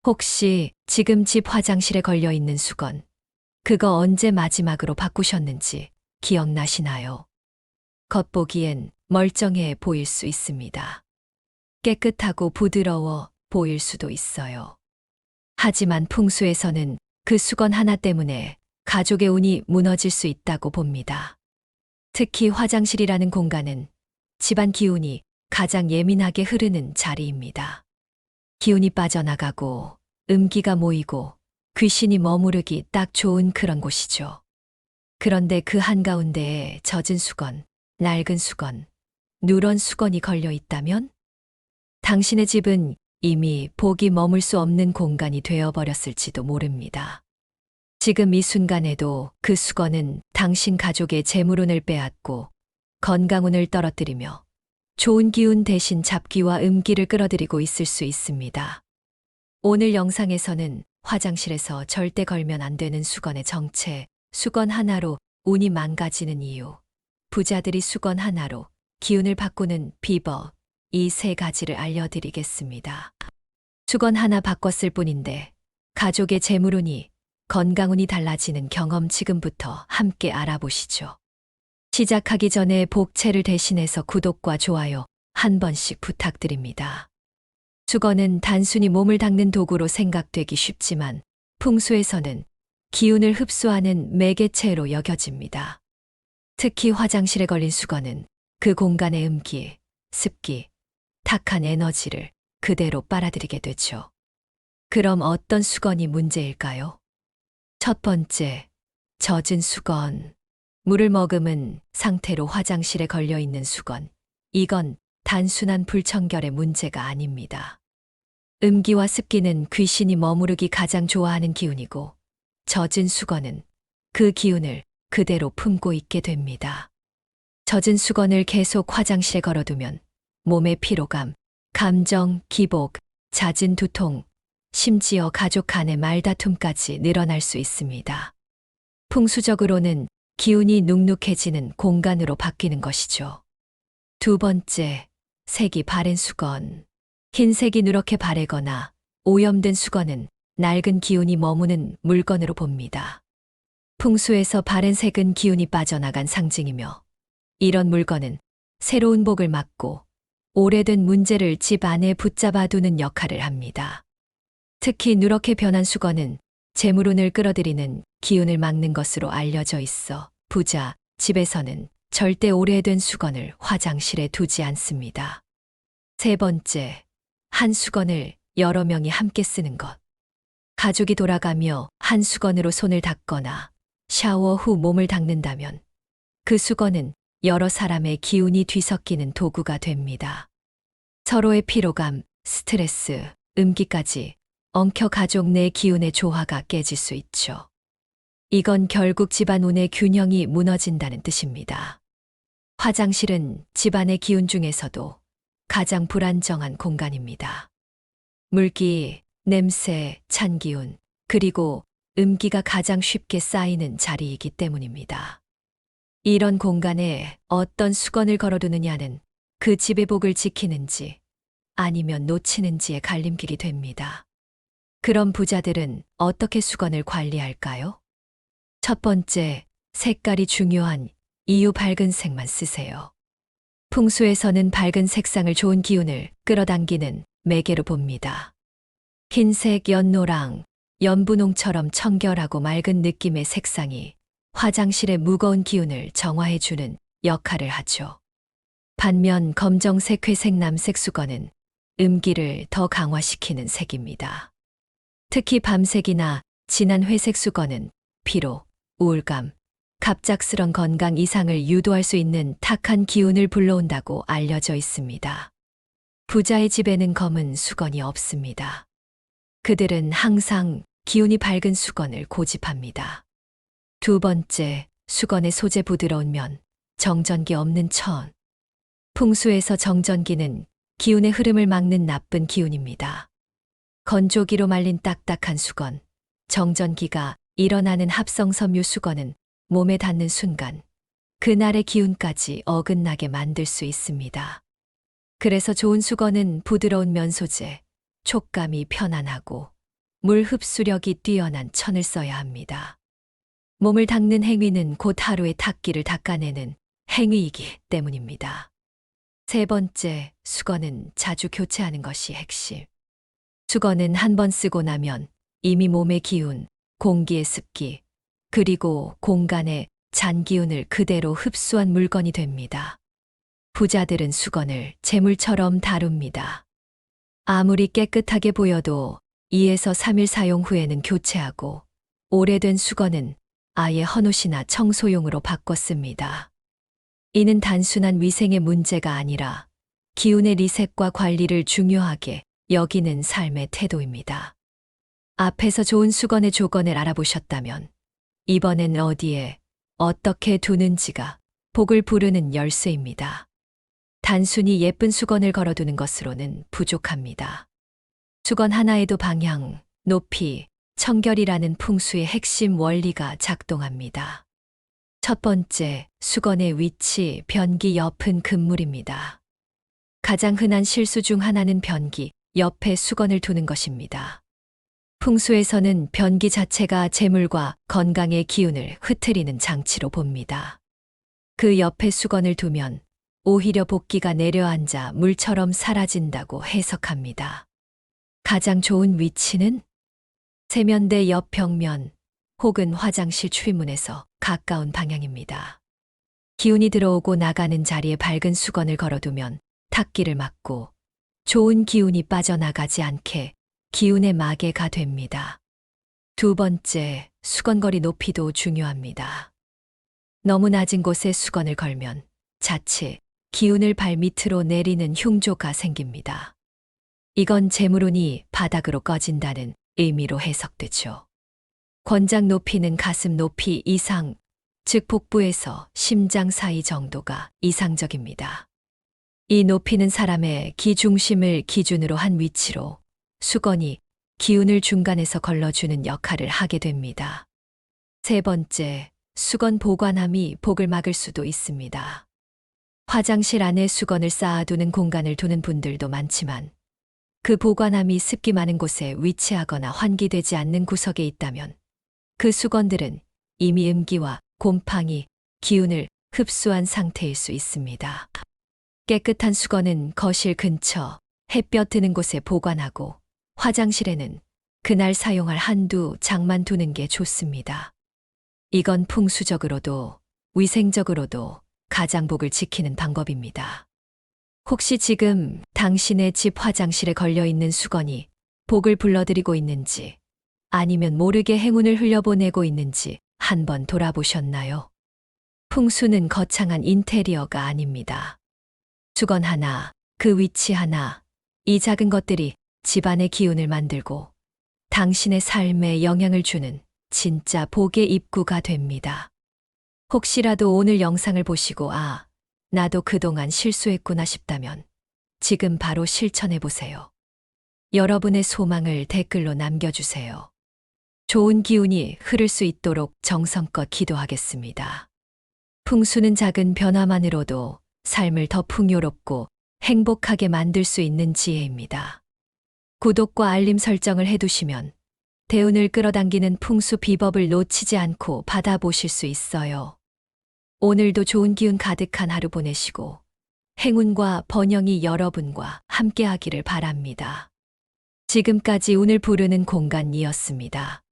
혹시 지금 집 화장실에 걸려 있는 수건, 그거 언제 마지막으로 바꾸셨는지 기억나시나요? 겉보기엔 멀쩡해 보일 수 있습니다. 깨끗하고 부드러워 보일 수도 있어요. 하지만 풍수에서는 그 수건 하나 때문에 가족의 운이 무너질 수 있다고 봅니다. 특히 화장실이라는 공간은 집안 기운이 가장 예민하게 흐르는 자리입니다. 기운이 빠져나가고 음기가 모이고 귀신이 머무르기 딱 좋은 그런 곳이죠. 그런데 그 한가운데에 젖은 수건, 낡은 수건, 누런 수건이 걸려 있다면? 당신의 집은 이미 복이 머물 수 없는 공간이 되어버렸을지도 모릅니다. 지금 이 순간에도 그 수건은 당신 가족의 재물운을 빼앗고 건강운을 떨어뜨리며 좋은 기운 대신 잡기와 음기를 끌어들이고 있을 수 있습니다. 오늘 영상에서는 화장실에서 절대 걸면 안 되는 수건의 정체, 수건 하나로 운이 망가지는 이유, 부자들이 수건 하나로 기운을 바꾸는 비법, 이 세 가지를 알려드리겠습니다. 수건 하나 바꿨을 뿐인데 가족의 재물운이, 건강운이 달라지는 경험 지금부터 함께 알아보시죠. 시작하기 전에 복채를 대신해서 구독과 좋아요 한 번씩 부탁드립니다. 수건은 단순히 몸을 닦는 도구로 생각되기 쉽지만 풍수에서는 기운을 흡수하는 매개체로 여겨집니다. 특히 화장실에 걸린 수건은 그 공간의 음기, 습기, 탁한 에너지를 그대로 빨아들이게 되죠. 그럼 어떤 수건이 문제일까요? 첫 번째, 젖은 수건. 물을 머금은 상태로 화장실에 걸려 있는 수건. 이건 단순한 불청결의 문제가 아닙니다. 음기와 습기는 귀신이 머무르기 가장 좋아하는 기운이고, 젖은 수건은 그 기운을 그대로 품고 있게 됩니다. 젖은 수건을 계속 화장실에 걸어두면 몸의 피로감, 감정, 기복, 잦은 두통, 심지어 가족 간의 말다툼까지 늘어날 수 있습니다. 풍수적으로는 기운이 눅눅해지는 공간으로 바뀌는 것이죠. 두 번째, 색이 바랜 수건. 흰색이 누렇게 바래거나 오염된 수건은 낡은 기운이 머무는 물건으로 봅니다. 풍수에서 바랜 색은 기운이 빠져나간 상징이며, 이런 물건은 새로운 복을 막고 오래된 문제를 집 안에 붙잡아두는 역할을 합니다. 특히 누렇게 변한 수건은 재물운을 끌어들이는 기운을 막는 것으로 알려져 있어 부자 집에서는 절대 오래된 수건을 화장실에 두지 않습니다. 세 번째, 한 수건을 여러 명이 함께 쓰는 것. 가족이 돌아가며 한 수건으로 손을 닦거나 샤워 후 몸을 닦는다면 그 수건은 여러 사람의 기운이 뒤섞이는 도구가 됩니다. 서로의 피로감, 스트레스, 음기까지 엉켜 가족 내 기운의 조화가 깨질 수 있죠. 이건 결국 집안 운의 균형이 무너진다는 뜻입니다. 화장실은 집안의 기운 중에서도 가장 불안정한 공간입니다. 물기, 냄새, 찬 기운, 그리고 음기가 가장 쉽게 쌓이는 자리이기 때문입니다. 이런 공간에 어떤 수건을 걸어두느냐는 그 집의 복을 지키는지 아니면 놓치는지의 갈림길이 됩니다. 그럼 부자들은 어떻게 수건을 관리할까요? 첫 번째, 색깔이 중요한 이유 밝은 색만 쓰세요. 풍수에서는 밝은 색상을 좋은 기운을 끌어당기는 매개로 봅니다. 흰색, 연노랑, 연분홍처럼 청결하고 맑은 느낌의 색상이 화장실의 무거운 기운을 정화해주는 역할을 하죠. 반면 검정색, 회색, 남색 수건은 음기를 더 강화시키는 색입니다. 특히 밤색이나 진한 회색 수건은 피로, 우울감, 갑작스런 건강 이상을 유도할 수 있는 탁한 기운을 불러온다고 알려져 있습니다. 부자의 집에는 검은 수건이 없습니다. 그들은 항상 기운이 밝은 수건을 고집합니다. 두 번째, 수건의 소재 부드러운 면, 정전기 없는 천. 풍수에서 정전기는 기운의 흐름을 막는 나쁜 기운입니다. 건조기로 말린 딱딱한 수건, 정전기가 일어나는 합성섬유 수건은 몸에 닿는 순간 그날의 기운까지 어긋나게 만들 수 있습니다. 그래서 좋은 수건은 부드러운 면 소재, 촉감이 편안하고 물 흡수력이 뛰어난 천을 써야 합니다. 몸을 닦는 행위는 곧 하루의 탁기를 닦아내는 행위이기 때문입니다. 세 번째, 수건은 자주 교체하는 것이 핵심. 수건은 한 번 쓰고 나면 이미 몸의 기운, 공기의 습기, 그리고 공간의 잔 기운을 그대로 흡수한 물건이 됩니다. 부자들은 수건을 재물처럼 다룹니다. 아무리 깨끗하게 보여도 2에서 3일 사용 후에는 교체하고 오래된 수건은 아예 헌옷이나 청소용으로 바꿨습니다. 이는 단순한 위생의 문제가 아니라 기운의 리셋과 관리를 중요하게 여기는 삶의 태도입니다. 앞에서 좋은 수건의 조건을 알아보셨다면 이번엔 어디에 어떻게 두는지가 복을 부르는 열쇠입니다. 단순히 예쁜 수건을 걸어두는 것으로는 부족합니다. 수건 하나에도 방향, 높이, 청결이라는 풍수의 핵심 원리가 작동합니다. 첫 번째, 수건의 위치, 변기 옆은 금물입니다. 가장 흔한 실수 중 하나는 변기 옆에 수건을 두는 것입니다. 풍수에서는 변기 자체가 재물과 건강의 기운을 흩트리는 장치로 봅니다. 그 옆에 수건을 두면 오히려 복기가 내려앉아 물처럼 사라진다고 해석합니다. 가장 좋은 위치는 세면대 옆 벽면 혹은 화장실 출입문에서 가까운 방향입니다. 기운이 들어오고 나가는 자리에 밝은 수건을 걸어두면 탁기를 막고 좋은 기운이 빠져나가지 않게 기운의 마개가 됩니다. 두 번째, 수건거리 높이도 중요합니다. 너무 낮은 곳에 수건을 걸면 자칫 기운을 발 밑으로 내리는 흉조가 생깁니다. 이건 재물운이 바닥으로 꺼진다는 의미로 해석되죠. 권장 높이는 가슴 높이 이상, 즉 복부에서 심장 사이 정도가 이상적입니다. 이 높이는 사람의 기 중심을 기준으로 한 위치로 수건이 기운을 중간에서 걸러주는 역할을 하게 됩니다. 세 번째, 수건 보관함이 복을 막을 수도 있습니다. 화장실 안에 수건을 쌓아두는 공간을 두는 분들도 많지만 그 보관함이 습기 많은 곳에 위치하거나 환기되지 않는 구석에 있다면 그 수건들은 이미 음기와 곰팡이, 기운을 흡수한 상태일 수 있습니다. 깨끗한 수건은 거실 근처, 햇볕 드는 곳에 보관하고 화장실에는 그날 사용할 한두 장만 두는 게 좋습니다. 이건 풍수적으로도 위생적으로도 가장 복을 지키는 방법입니다. 혹시 지금 당신의 집 화장실에 걸려있는 수건이 복을 불러들이고 있는지 아니면 모르게 행운을 흘려보내고 있는지 한번 돌아보셨나요? 풍수는 거창한 인테리어가 아닙니다. 수건 하나, 그 위치 하나, 이 작은 것들이 집안의 기운을 만들고 당신의 삶에 영향을 주는 진짜 복의 입구가 됩니다. 혹시라도 오늘 영상을 보시고 나도 그동안 실수했구나 싶다면 지금 바로 실천해 보세요. 여러분의 소망을 댓글로 남겨주세요. 좋은 기운이 흐를 수 있도록 정성껏 기도하겠습니다. 풍수는 작은 변화만으로도 삶을 더 풍요롭고 행복하게 만들 수 있는 지혜입니다. 구독과 알림 설정을 해두시면 대운을 끌어당기는 풍수 비법을 놓치지 않고 받아보실 수 있어요. 오늘도 좋은 기운 가득한 하루 보내시고 행운과 번영이 여러분과 함께하기를 바랍니다. 지금까지 운을 부르는 공간이었습니다.